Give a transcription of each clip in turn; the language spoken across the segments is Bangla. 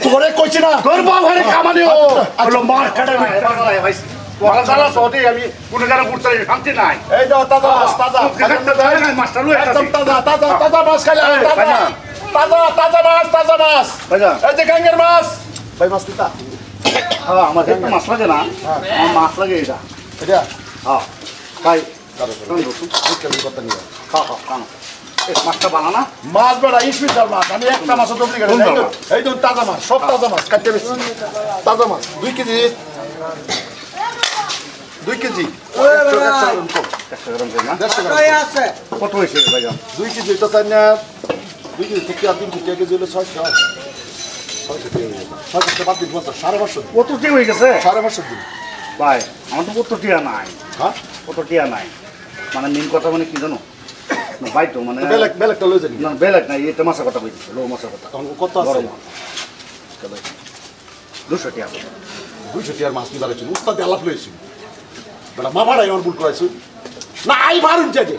তোরে কইছি না তোর বাপ ঘরে কামানিও হলো মার কাটা ভাই ওয়ালা সৌদি আমি কোন জায়গা ঘুরতে শান্তি নাই এই দাও তাজা মাছটা লই একদম তাজা তাজা তাজা মাছ খাইলা তাজা তাজা তাজা মাছ এই যে গাঙ্গের মাছ ভাই মাছ দিতা হ্যাঁ আমার একটা মাছ লাগে না আমার মাছ লাগে এটা হ্যাঁ ভাই মাছটা বানানা মাছ বড়া স্পেশাল মাছ আমি একটা মাছ ডুপ্লিকেট এই তো তাজা মাছ সব তাজা মাছ কাটতে বেশি তাজা মাছ 2 কেজি 2 কেজি কত হয়েছে ভাইয়া 2 কেজি তো তাই না 2 কেজি থেকে 3 কেজি হলে 600 বাদ দিন 500 কত কি হয়ে গেছে 550 দিন ভাই আমার তো কত টিয়া নাই হ্যাঁ কত টিয়া নাই মানে মেন কথা মানে কি জানো ভাই তো মানে বেলেগটা লই যাবি না বেলেগ নাই এটা মাছের কথা কইছি লো মাছের কথা তখন কত আছে 200 টিয়া 200 টিয়ার মাছ নিবার আছে উস্তাদ আলাপ লইছি বড় মা ভাড়াই আমার ভুল করাইছো না আই মারুন যাবে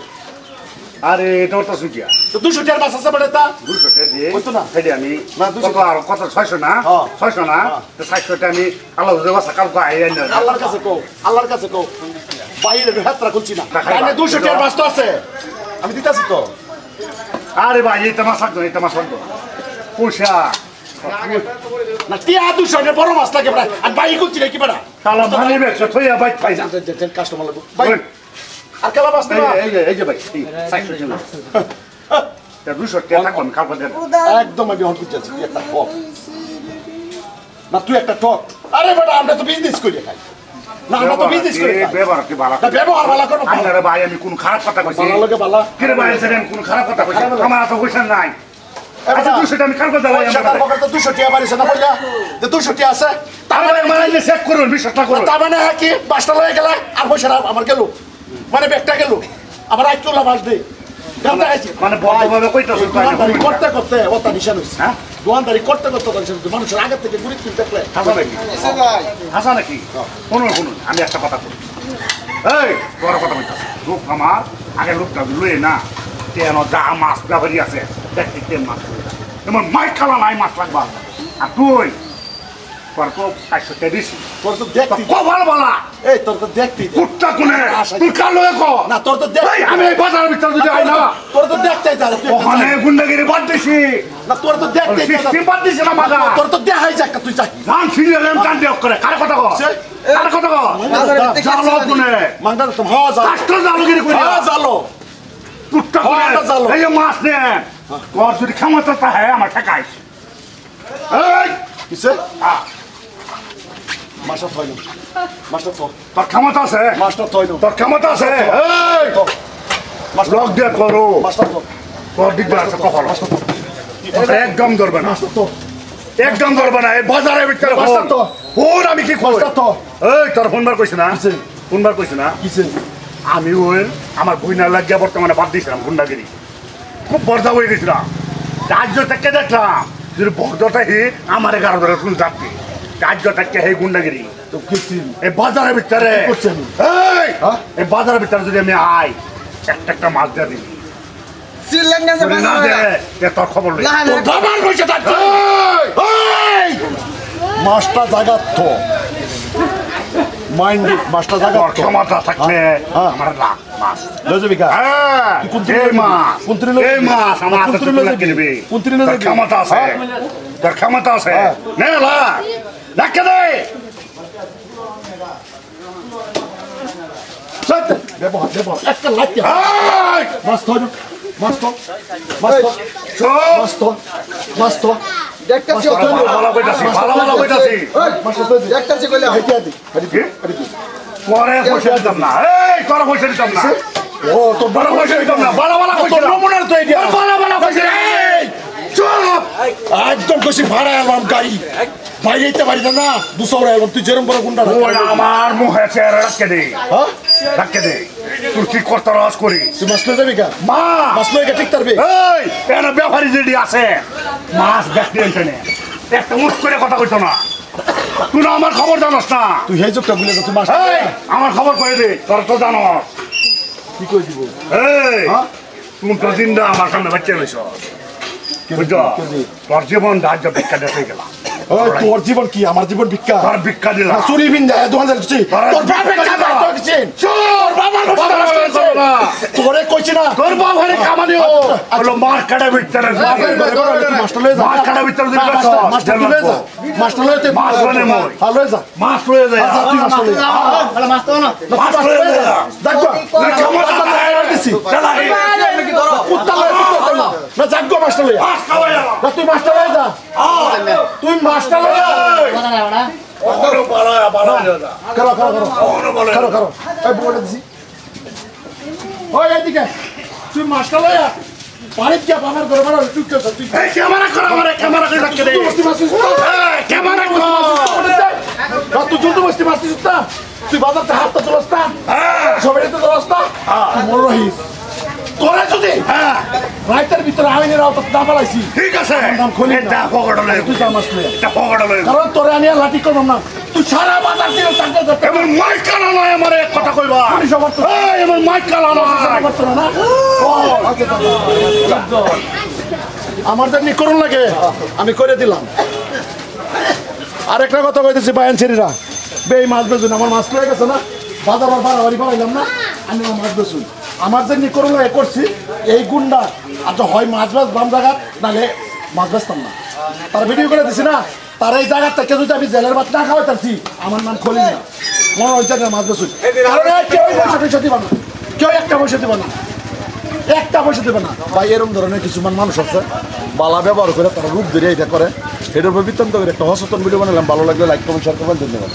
আরে এটা তো সুজিয়া তো 200 টিয়ার মাছ আছে বড় তা 200 টিয়া দিয়ে কত না হেডি আমি না 200 আর কত 600 না 600 না তো 600 টা আমি আল্লাহ দেওয়া সকাল কো আই না আল্লাহর কাছে কও বাইরে হাতরা খুলছি না কানে 200 টিয়ার মাছ তো আছে আমি দিতাছি তো আরে ভাই এটা মাছ লাগবে পয়সা না টিয়া 200 এর বড় মাছ লাগে বড় আর ভাই খুলছি কি বড় শালা মানি বেচো থইয়া ভাই পাই না কাস্টমার লাগবে ভাই আর কালা মাছ না এই যে ভাই 600 জন তা 200 টাকা কম খাব দেন একদম আমি হট করতেছি একটা টক না তুই একটা টক আরে বেটা আমরা তো বিজনেস করি খাই না আমরা তো বিজনেস করি ব্যবহার কি ভালো না ব্যবহার ভালো করো আরে ভাই আমি কোন খারাপ কথা কইছি ভালো লাগে ভালো কি রে ভাই সেদিন কোন খারাপ কথা কইছি আমার তো কইছেন নাই আচ্ছা 200 টাকা আমি কাল কথা বলি আমার পকেটে তো 200 টাকা বাড়িছে না বললা যে 200 টাকা আছে তার মানে মারাইলে চেক করুন 20 টাকা করুন তার মানে কি বাসটা লয়ে গেল আর পয়সা আমার গেল মানে ব্যাগটা গেল আবার আইতো লাভাস দে মানে বড়ভাবে কইতাছ দোকানদারি করতে করতে ওটা নিশান হইছে হ্যাঁ দোকানদারি করতে করতে মানুষের আগে থেকে গুড়ি কিনতে দেখলে হাসা নাকি শুনুন আমি একটা কথা বলি এই বড় কথা বলতাছ লোক আমার আগে লোকটা লয়ে না কেন যা মাছ ব্যবহারী আছে দেখতে কেন মাছ তোমার মাইক খালা নাই মাছ লাগবা আর তুই তোর তো 500 টাকা দিছি তোর তো দেখতি কভার বলা এই তোর তো দেখতি কুত্তা কোনে তুই কালো কো না তোর তো দেখ আমি এই বাজারের ভিতর যদি আই না তোর তো দেখতেই যা ওখানে গুন্ডাগিরি বাদ দিছি না তোর তো দেখতেই যা সিস্টেম বাদ দিছ না মাগা তোর তো দেখাই যাক তুই যা নাম সিরিয়াল টান দেখ করে কার কথা কো কার কথা কো জালো কোনে মাংদা তো হ যা রাষ্ট্র জালোগিরি কই জালো কুত্তা কোনে এই মাছ নে তোর যদি ক্ষমতা থাকে আমার ঠেকাইছ এই কিসে মাছটা থইলো মাছটা তো তোর ক্ষমতা আছে মাছটা থইলো তোর ক্ষমতা আছে এই মাছ লক দিয়ে করো মাছটা তো তোর দিকবার আছে কপাল মাছটা তো একদম ধরবে না মাছটা তো একদম ধরবে না এই বাজারের ভিতরে মাছটা তো ওর আমি কি মাছটা তো এই তোর ফোনবার কইছ না ফোনবার কইছ না কিসে আমি ওই আমার বইনা লাগিয়া বর্তমানে বাদ দিছিলাম গুন্ডাগিরি খুব বর্দা হয়ে গেছিলাম রাজ্য থেকে দেখলাম যদি বর্দটা হি আমার 11 ধরে ফুল যাচ্ছে রাজ্য থেকে হে গুন্ডাগিরি তো কি এই বাজারের ভিতরে এই বাজারের ভিতরে যদি আমি আই একটা মাছ দিয়ে দিই শ্রীলঙ্কা না দে তোর খবর লই তোর ধবার কইছে তা এই মাছটা জায়গা তো মাইন্ড মাছটা জায়গা তো ক্ষমতা থাকলে আমার লাখ মাছ লজবি কা হ্যাঁ এই মাছ এই মাছ আমার হাতে তুলে কিনবি তোর ক্ষমতা আছে তোর ক্ষমতা আছে নে লা ডাকে দে সত্য দেব একটা লাইট মাছ তো দেখতাছি ভালো কইতাছি দেখতাছি কইলা হাইতিয়া দি পরে পয়সা দিতাম না এই তোর পয়সা দিতাম না ও তো বড় পয়সা দিতাম না বড় পয়সা নমুনার তো এই বড় পয়সা এই চুপ একদম কইছি ভাড়া আলবাম গাড়ি বাইরে যেতে পারি না 200 আলবাম তুই যেরকম বড় গুন্ডা আমার মুখে চেহারা রাখকে দে হ্যাঁ রাখকে দে তুই কি করতে রস করি তুই মাছ লয়ে যাবি কা মা মাছ লয়ে টিক তারবি এই এনা ব্যাপারী যেডি আছে মাছ দেখতে এখানে একটা মুখ করে কথা কইতো না তুই না আমার খবর জানাস না তুই এই যোগটা ভুলে যা তুই মাছ এই আমার খবর কই দে তোর তো জানোস কি কই দিব এই হ্যাঁ তুমি তো জিন্দা আমার সামনে বাচ্চা লইছ বুঝছো তোর জীবন রাজ্য ভিক্ষা দিতে গেলাম ওই তোর জীবন কি আমার জীবন ভিক্ষা তোর ভিক্ষা দিলাম চুরি ভিন যায় দোকান যাচ্ছি তোর বাপে কামা তো কিছু তোর বাবা তোরে কইছি না তোর বাপ ঘরে কামানিও হলো মার কাটা ভিতরে মাস্টার লয়ে যা মার কাটা ভিতরে মাস্টার লয়ে যা মাস্টার লয়ে তে মাছ লয়ে মই হ্যালো যা মাছ লয়ে যা তুই মাস্টার লয়ে যা বলে মাছ তো না মাছ লয়ে যা দেখো ক্ষমতা নাই দিছি চলা কি ধরো কুত্তা লয়ে না যাগো মাস্টার লয়ে মাছ খাওয়া না তুই মাস্টার লয়ে যা তুই মাস্টার লয়ে কথা না ওটা ওরে বাড়ায়া বাড়ায়া যা করো করো করো ওরে বলে করো করো এই বলে দিছি ওই এদিকে তুই মাস্টার লয়ে পানিত গিয়া বাবার ঘরে বাড়া তুই কে তুই এই ক্যামেরা কর আমারে ক্যামেরা করে রাখতে দে এই ক্যামেরা কর তুই জলদি বসতে পারছিস না তুই বাজারতে হাতটা চলাস না সবাই তো চলাস না মন রহিস তোরা যদি রাইতের ভিতরে আইনের আওতা না পালাইছি ঠিক আছে নাম খুলি এটা পকড়লে তুই যা মাস লয়ে এটা পকড়লে কারণ তোরে আমি আর লাঠি করলাম না তুই সারা বাজার দিয়ে চাকরি করতে এমন মাইক কানা নয় আমারে এক কথা কইবা পুলিশ আবার তো এই এমন মাইক কানা নয় করতো না আমার যে করুন লাগে আমি করে দিলাম আরেকটা কথা কইতেছি বায়ান ছেড়িরা বেই মাছ বেচুন আমার মাছ লয়ে গেছে না বাজার বাড়াবাড়ি বাড়াইলাম না আমি আমার মাছ বেচুন আমার যে করুন লাগে করছি এই গুন্ডা আর তো হয় মাছ বাস বাম জায়গা নাহলে মাছ বেচতাম না তার ভিডিও করে দিছি না তার এই জায়গার থেকে যদি আমি জেলের ভাত না খাওয়াই তারছি আমার নাম খলি না মনে ওই জায়গায় মাছ বেচুন কারণ কেউ পয়সা দিবা না কেউ একটা পয়সা দিবা না একটা পয়সা দেবে না ভাই এরকম ধরনের কিছুমান মানুষ আছে বালা ব্যবহার করে তারা রূপ ধরে এটা করে এটার উপর বৃত্তান্ত করে একটা সচেতন ভিডিও বানালাম ভালো লাগলে লাইক কমেন্ট শেয়ার করবেন ধন্যবাদ